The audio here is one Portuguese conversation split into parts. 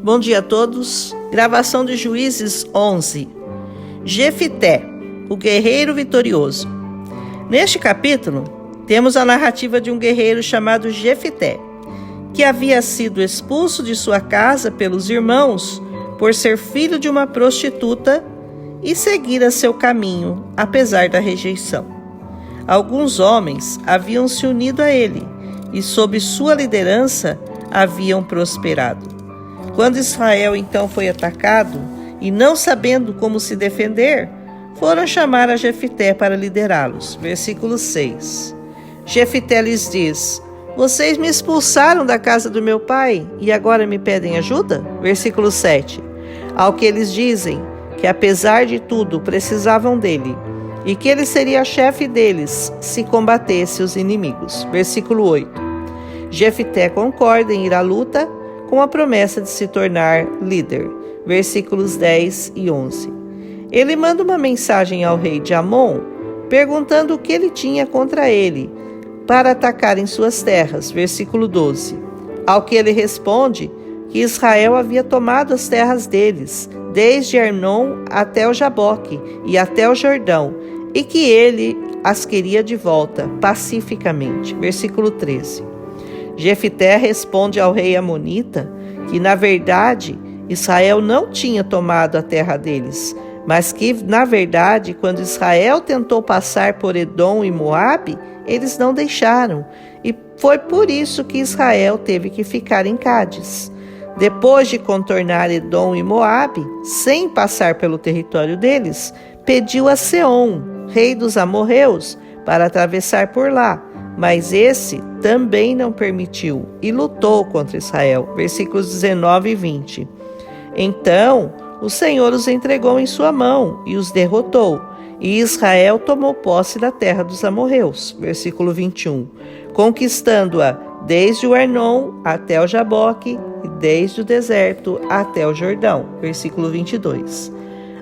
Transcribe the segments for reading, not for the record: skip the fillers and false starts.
Bom dia a todos. Gravação de Juízes 11. Jefité, o guerreiro vitorioso. Neste capítulo, temos a narrativa de um guerreiro chamado Jefité, que havia sido expulso de sua casa pelos irmãos por ser filho de uma prostituta e seguir a seu caminho, apesar da rejeição. Alguns homens haviam se unido a ele e, sob sua liderança, haviam prosperado. Quando Israel então foi atacado e, não sabendo como se defender, foram chamar a Jefité para liderá-los. Versículo 6. Jefité lhes diz: vocês me expulsaram da casa do meu pai e agora me pedem ajuda? Versículo 7. Ao que eles dizem que, apesar de tudo, precisavam dele e que ele seria chefe deles se combatesse os inimigos. Versículo 8. Jefité concorda em ir à luta com a promessa de se tornar líder. Versículos 10 e 11. Ele manda uma mensagem ao rei de Amon, perguntando o que ele tinha contra ele, para atacar em suas terras. Versículo 12. Ao que ele responde que Israel havia tomado as terras deles, desde Arnon até o Jaboque e até o Jordão, e que ele as queria de volta, pacificamente. Versículo 13. Jefité responde ao rei amonita que, na verdade, Israel não tinha tomado a terra deles, mas que, na verdade, quando Israel tentou passar por Edom e Moabe, eles não deixaram, e foi por isso que Israel teve que ficar em Cádiz. Depois de contornar Edom e Moabe, sem passar pelo território deles, pediu a Seom, rei dos amorreus, para atravessar por lá, mas esse também não permitiu e lutou contra Israel. Versículos 19 e 20. Então o Senhor os entregou em sua mão e os derrotou, e Israel tomou posse da terra dos amorreus. Versículo 21. Conquistando-a desde o Arnon até o Jaboque e desde o deserto até o Jordão. Versículo 22.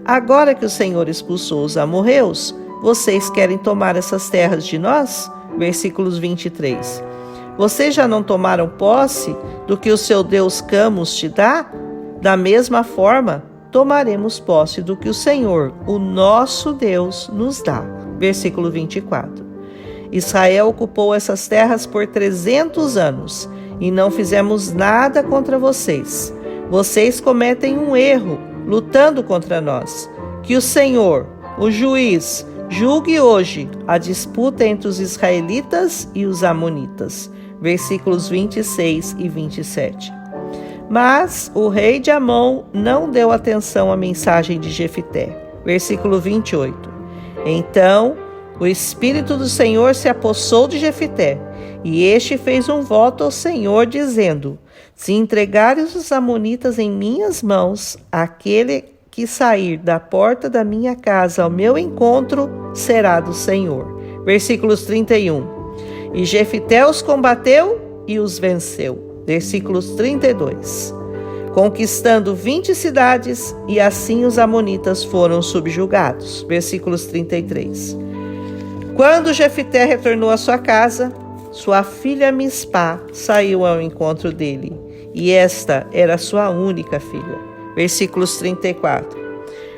Agora que o Senhor expulsou os amorreus, vocês querem tomar essas terras de nós? Versículos 23. Vocês já não tomaram posse do que o seu Deus Camus te dá? Da mesma forma, tomaremos posse do que o Senhor, o nosso Deus, nos dá. Versículo 24. Israel ocupou essas terras por 300 anos e não fizemos nada contra vocês. Vocês cometem um erro lutando contra nós. Que o Senhor, o juiz, julgue hoje a disputa entre os israelitas e os amonitas. Versículos 26 e 27. Mas o rei de Amon não deu atenção à mensagem de Jefité. Versículo 28. Então o Espírito do Senhor se apossou de Jefité, e este fez um voto ao Senhor, dizendo: se entregares os amonitas em minhas mãos, aquele que sair da porta da minha casa ao meu encontro será do Senhor. Versículos 31. E Jefité os combateu e os venceu. Versículos 32. Conquistando 20 cidades, e assim os amonitas foram subjugados. Versículos 33. Quando Jefité retornou à sua casa, sua filha Mispá saiu ao encontro dele, e esta era sua única filha. Versículos 34.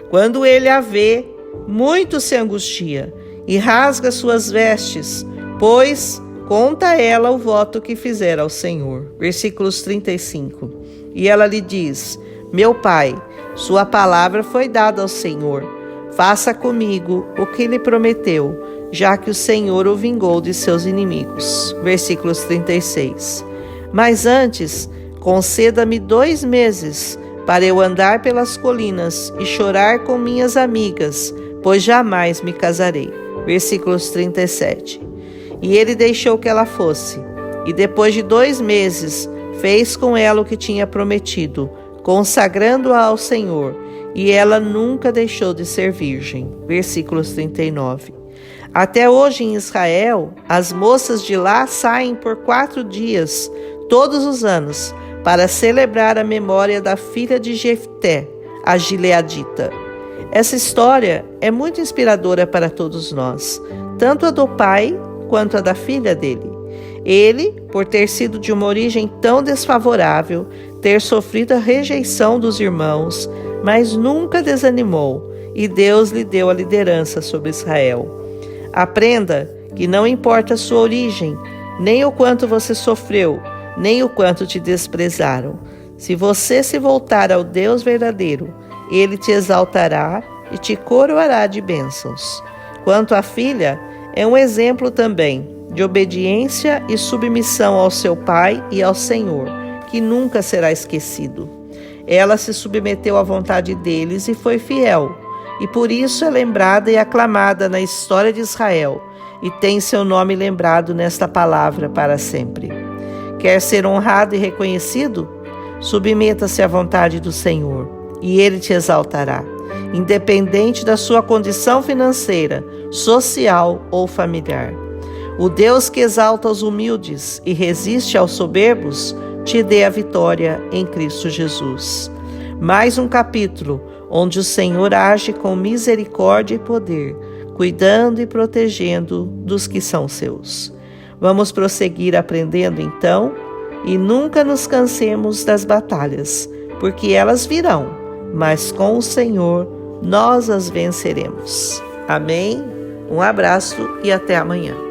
Quando ele a vê, muito se angustia e rasga suas vestes, pois conta ela o voto que fizera ao Senhor. Versículos 35. E ela lhe diz: meu pai, sua palavra foi dada ao Senhor. Faça comigo o que lhe prometeu, já que o Senhor o vingou de seus inimigos. Versículos 36. Mas antes, conceda-me 2 meses para eu andar pelas colinas e chorar com minhas amigas, pois jamais me casarei. Versículos 37. E ele deixou que ela fosse, e depois de 2 meses, fez com ela o que tinha prometido, consagrando-a ao Senhor, e ela nunca deixou de ser virgem. Versículos 39. Até hoje em Israel, as moças de lá saem por 4 dias, todos os anos, para celebrar a memória da filha de Jefté, a gileadita. Essa história é muito inspiradora para todos nós, tanto a do pai quanto a da filha dele. Ele, por ter sido de uma origem tão desfavorável, ter sofrido a rejeição dos irmãos, mas nunca desanimou, e Deus lhe deu a liderança sobre Israel. Aprenda que não importa a sua origem, nem o quanto você sofreu, nem o quanto te desprezaram. Se você se voltar ao Deus verdadeiro, Ele te exaltará e te coroará de bênçãos. Quanto à filha, é um exemplo também de obediência e submissão ao seu pai e ao Senhor, que nunca será esquecido. Ela se submeteu à vontade deles e foi fiel, e por isso é lembrada e aclamada na história de Israel, e tem seu nome lembrado nesta palavra para sempre. Quer ser honrado e reconhecido? Submeta-se à vontade do Senhor, e Ele te exaltará, independente da sua condição financeira, social ou familiar. O Deus que exalta os humildes e resiste aos soberbos, te dê a vitória em Cristo Jesus. Mais um capítulo onde o Senhor age com misericórdia e poder, cuidando e protegendo dos que são seus. Vamos prosseguir aprendendo então, e nunca nos cansemos das batalhas, porque elas virão, mas com o Senhor nós as venceremos. Amém? Um abraço e até amanhã.